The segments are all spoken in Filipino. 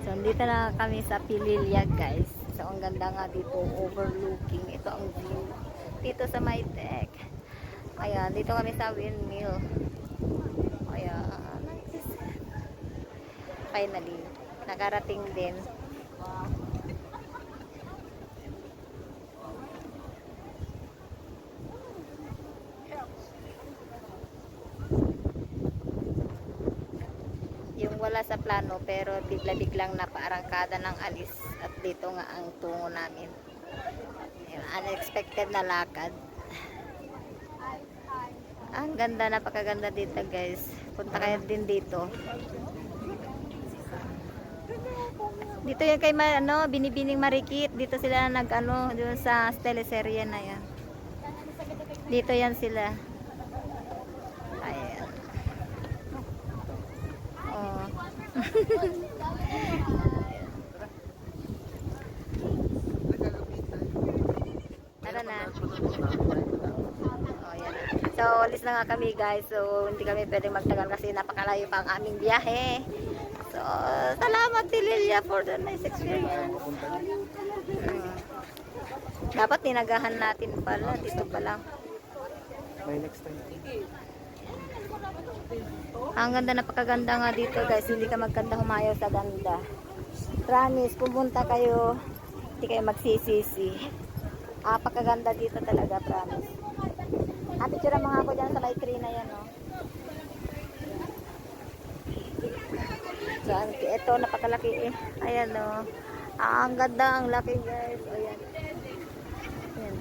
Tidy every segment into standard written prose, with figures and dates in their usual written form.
So, dito na kami sa Pililya, guys. So, ang ganda nga dito, overlooking. Ito ang view. Dito sa my deck. Ayan, dito kami sa windmill. Ayan. Finally, nakarating din. Yung wala sa plano pero bigla-biglang napaarangkada ng alis at dito nga ang tungo namin. Yung unexpected na lakad. Ang ganda, napakaganda dito, guys. Punta kayo din dito. Dito yung kay Binibining Marikit. Dito sila doon sa teleserye na yan. Dito yan sila. Ayan. Oh. Tara na. Oh, yan. So, alis na nga kami, guys. So, hindi kami pwedeng magtagal kasi napakalayo pa ang aming biyahe. So, salamat Pililya for the nice experience. Dapat tinagahan natin pala. Dito pa lang. By next time. Ang ganda, napakaganda nga dito, guys. Hindi ka magkanda humayaw sa ganda. Promise, pumunta kayo, hindi kayo magsisisi. Napakaganda dito talaga, promise. Picture mga ako dyan sa may tree na yan, oh. So, ito, napakalaki eh. Ayan, oh. Ang ganda, ang laki, guys. Ayan. Ayan.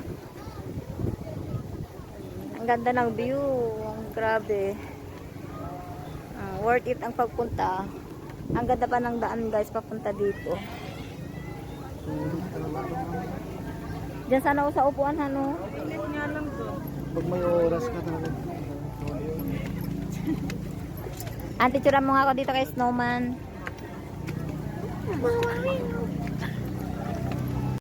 Ang ganda ng view. Ang grabe. Worth it ang pagpunta. Ang ganda pa ng daan, guys, papunta dito. Diyan sana ako sa upuan, ano? Pag may oras ka talaga. Picture mo nga ako dito kay Snowman.